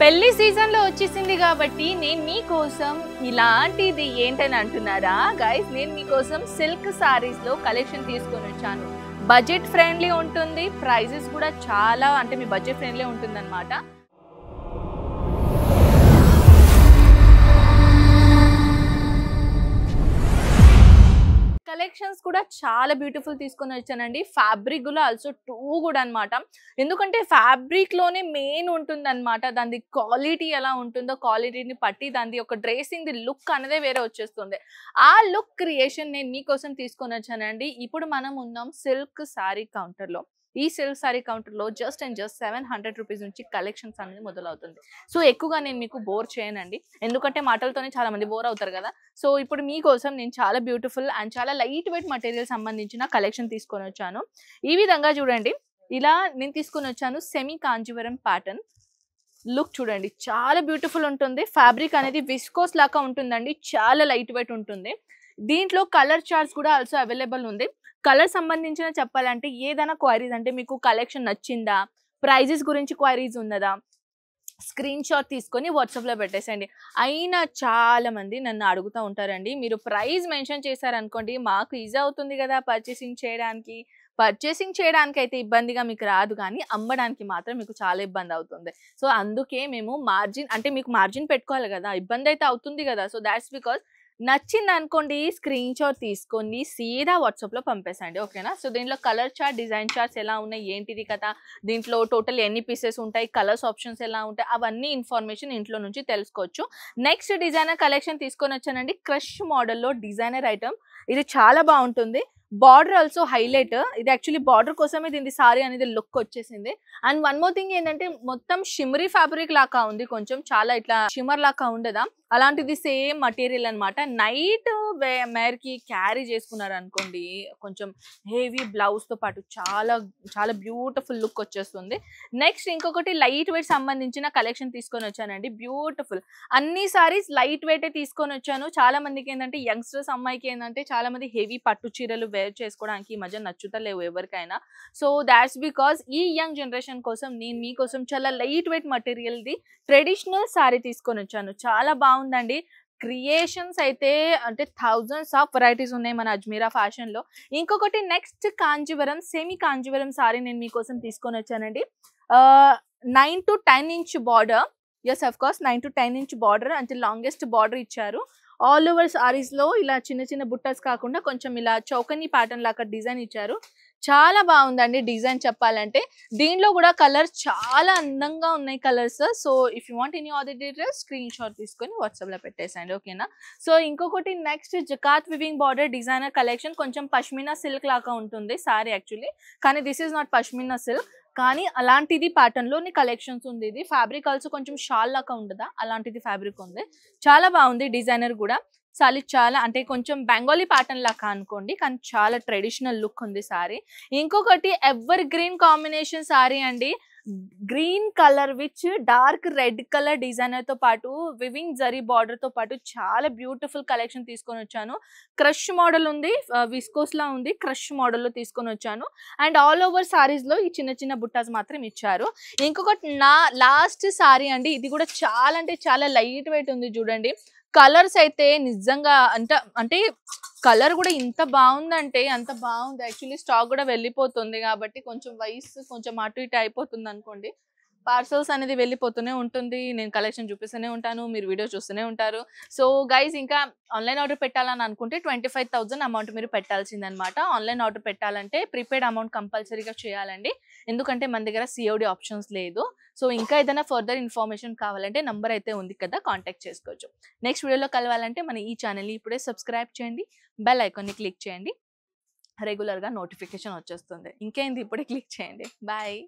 పెళ్లి సీజన్ లో వచ్చేసింది కాబట్టి నేను మీకోసం ఇలాంటిది ఏంటని అంటున్నారా గైస్, నేను మీకోసం సిల్క్ సారీస్ లో కలెక్షన్ తీసుకొని వచ్చాను. బడ్జెట్ ఫ్రెండ్లీ ఉంటుంది, ప్రైజెస్ కూడా చాలా అంటే మీ బడ్జెట్ ఫ్రెండ్లీ ఉంటుంది అనమాట. కలెక్షన్స్ కూడా చాలా బ్యూటిఫుల్ తీసుకొని వచ్చానండి. ఫ్యాబ్రిక్ కూడా ఆల్సో టూ కూడా అనమాట. ఎందుకంటే ఫ్యాబ్రిక్ లోనే మెయిన్ ఉంటుంది అనమాట. దాని క్వాలిటీ ఎలా ఉంటుందో క్వాలిటీని పట్టి దాని ఒక డ్రెస్సింగ్ ది లుక్ అనేది వేరే వచ్చేస్తుంది. ఆ లుక్ క్రియేషన్ నేను మీకోసం తీసుకొని వచ్చానండి. ఇప్పుడు మనం ఉన్నాం సిల్క్ సారీ కౌంటర్ లో. ఈ సిల్క్ సారీ కౌంటర్ లో జస్ట్ 700 రూపీస్ నుంచి కలెక్షన్స్ అనేది మొదలవుతుంది. సో ఎక్కువగా నేను మీకు బోర్ చేయనండి, ఎందుకంటే మాటలతోనే చాలా మంది బోర్ అవుతారు కదా. సో ఇప్పుడు మీకోసం నేను చాలా బ్యూటిఫుల్ అండ్ చాలా లైట్ వెయిట్ మెటీరియల్ సంబంధించిన కలెక్షన్ తీసుకొని వచ్చాను. ఈ విధంగా చూడండి, ఇలా నేను తీసుకొని వచ్చాను సెమీ కాంజీవరం ప్యాటర్న్. లుక్ చూడండి, చాలా బ్యూటిఫుల్ ఉంటుంది. ఫ్యాబ్రిక్ అనేది విస్కోస్ లాగా ఉంటుందండి, చాలా లైట్ వెయిట్ ఉంటుంది. దీంట్లో కలర్ చార్ట్స్ కూడా ఆల్సో అవైలబుల్ ఉంది. కలర్ సంబంధించిన చెప్పాలంటే ఏదైనా క్వైరీస్ అంటే మీకు కలెక్షన్ నచ్చిందా, ప్రైజెస్ గురించి క్వైరీస్ ఉన్నదా, స్క్రీన్ షాట్ తీసుకొని వాట్సాప్లో పెట్టేసండి. అయినా చాలా మంది నన్ను అడుగుతూ ఉంటారండి, మీరు ప్రైస్ మెన్షన్ చేశారనుకోండి మాకు ఈజీ అవుతుంది కదా పర్చేసింగ్ చేయడానికి. పర్చేసింగ్ చేయడానికి అయితే ఇబ్బందిగా మీకు రాదు, కానీ అమ్మడానికి మాత్రం మీకు చాలా ఇబ్బంది అవుతుంది. సో అందుకే మేము మార్జిన్ అంటే మీకు మార్జిన్ పెట్టుకోవాలి కదా, ఇబ్బంది అయితే అవుతుంది కదా. సో దాట్స్ బికాస్ నచ్చింది అనుకోండి స్క్రీన్ షాట్ తీసుకొని సీదా వాట్సాప్లో పంపేసండి, ఓకేనా. సో దీంట్లో కలర్ చార్ట్, డిజైన్ చార్ట్స్ ఎలా ఉన్నాయి, ఏంటిది కదా, దీంట్లో టోటల్ ఎన్ని పీసెస్ ఉంటాయి, కలర్స్ ఆప్షన్స్ ఎలా ఉంటాయి, అవన్నీ ఇన్ఫర్మేషన్ ఇంట్లో నుంచి తెలుసుకోవచ్చు. నెక్స్ట్ డిజైనర్ కలెక్షన్ తీసుకొని వచ్చానండి. క్రష్ మోడల్లో డిజైనర్ ఐటమ్, ఇది చాలా బాగుంటుంది. Border also highlight. ఇది యాక్చువల్లీ బార్డర్ కోసమే దీని సారీ అనేది లుక్ వచ్చేసింది. అండ్ వన్ మోర్ థింగ్ ఏంటంటే మొత్తం షిమరీ ఫ్యాబ్రిక్ లాగా ఉంది, కొంచెం చాలా ఇట్లా షిమర్ లాగా ఉండదా, అలాంటిది సేమ్ మటీరియల్ అనమాట. నైట్ మేర్ కి క్యారీ చేసుకున్నారు అనుకోండి, కొంచెం హెవీ బ్లౌజ్ తో పాటు చాలా చాలా బ్యూటిఫుల్ లుక్ వచ్చేస్తుంది. నెక్స్ట్ ఇంకొకటి లైట్ వెయిట్ సంబంధించిన కలెక్షన్ తీసుకొని వచ్చానండి. బ్యూటిఫుల్ అన్ని సారీస్ లైట్ వెయిట్ తీసుకొని వచ్చాను. చాలా మందికి ఏంటంటే యంగ్స్టర్స్ అమ్మాయికి ఏంటంటే చాలా మంది హెవీ పట్టు చీరలు వేర్ చేసుకోవడానికి ఈ మధ్య నచ్చుతలేవు ఎవరికైనా. సో దాట్స్ బికాస్ ఈ యంగ్ జనరేషన్ కోసం నేను మీకోసం చాలా light weight material the traditional sorry తీసుకొని వచ్చాను. చాలా బాగుందండి. క్రియేషన్స్ అయితే అంటే థౌజండ్స్ ఆఫ్ వెరైటీస్ ఉన్నాయి మన అజ్మీరా ఫ్యాషన్ లో. ఇంకొకటి నెక్స్ట్ కాంజీవరం సెమీ కాంజీవరం సారీ నేను మీకోసం తీసుకొని వచ్చానండి. 9 to 10 inch border, yes of course 9 to 10 inch border అంటే లాంగెస్ట్ బార్డర్ ఇచ్చారు. ఆల్ ఓవర్ సారీస్ లో ఇలా చిన్న చిన్న బుట్టస్ కాకుండా కొంచెం ఇలా చౌకనీ ప్యాటర్న్ లాగా డిజైన్ ఇచ్చారు. చాలా బాగుందండి డిజైన్ చెప్పాలంటే. దీంట్లో కూడా కలర్స్ చాలా అందంగా ఉన్నాయి colours. So if you want any order details screen shot తీసుకొని వాట్సాప్లో పెట్టేసండి, ఓకేనా. సో ఇంకొకటి next zakat weaving border designer collection. కొంచెం పష్మినా సిల్క్ లాగా ఉంటుంది సారీ యాక్చువల్లీ, కానీ this is not pashmina silk, కానీ అలాంటిది ప్యాటర్న్ లోని కలెక్షన్స్ ఉంది. ఇది ఫ్యాబ్రిక్ ఆల్సో కొంచెం షాల్ లాగా ఉండదా, అలాంటిది ఫ్యాబ్రిక్ ఉంది. చాలా బాగుంది డిజైనర్ కూడా. చాలా అంటే కొంచెం బెంగాలీ ప్యాటర్న్ లాగా అనుకోండి, కానీ చాలా ట్రెడిషనల్ లుక్ ఉంది సారీ. ఇంకొకటి ఎవర్ గ్రీన్ కాంబినేషన్ సారీ అండి. Green colour which dark red colour designer తో పాటు వివింగ్ జరీ బార్డర్ తో పాటు చాలా బ్యూటిఫుల్ కలెక్షన్ తీసుకొని వచ్చాను. క్రష్ మోడల్ ఉంది, విస్కోస్ లా ఉంది, క్రష్ మోడల్ లో తీసుకొని వచ్చాను. అండ్ ఆల్ ఓవర్ సారీస్ లో ఈ చిన్న చిన్న బుట్టాస్ మాత్రం ఇచ్చారు. ఇంకొకటి నా లాస్ట్ సారీ అండి. ఇది కూడా చాలా అంటే చాలా లైట్ వెయిట్ ఉంది చూడండి. కలర్స్ అయితే నిజంగా అంటే కలర్ కూడా ఇంత బాగుందంటే అంత బాగుంది. యాక్చువల్లీ స్టాక్ కూడా వెళ్ళిపోతుంది కాబట్టి కొంచెం వయసు కొంచెం అటు ఇటు అయిపోతుంది అనుకోండి, పార్సల్స్ అనేది వెళ్ళిపోతూనే ఉంటుంది. నేను కలెక్షన్ చూపిస్తూనే ఉంటాను, మీరు వీడియో చూస్తూనే ఉంటారు. సో గైస్ ఇంకా ఆన్లైన్ ఆర్డర్ పెట్టాలని అనుకుంటే 25,000 అమౌంట్ మీరు పెట్టాల్సిందనమాట. ఆన్లైన్ ఆర్డర్ పెట్టాలంటే ప్రీపెయిడ్ అమౌంట్ కంపల్సరీగా చేయాలండి, ఎందుకంటే మన దగ్గర సిఓడి ఆప్షన్స్ లేదు. సో ఇంకా ఏదైనా ఫర్దర్ ఇన్ఫర్మేషన్ కావాలంటే నంబర్ అయితే ఉంది కదా, కాంటాక్ట్ చేసుకోవచ్చు. నెక్స్ట్ వీడియోలో కలవాలంటే మన ఈ ఛానల్ని ఇప్పుడే సబ్స్క్రైబ్ చేయండి, బెల్ ఐకాన్ని క్లిక్ చేయండి, రెగ్యులర్గా నోటిఫికేషన్ వచ్చేస్తుంది. ఇంకేంది ఇప్పుడే క్లిక్ చేయండి. బాయ్.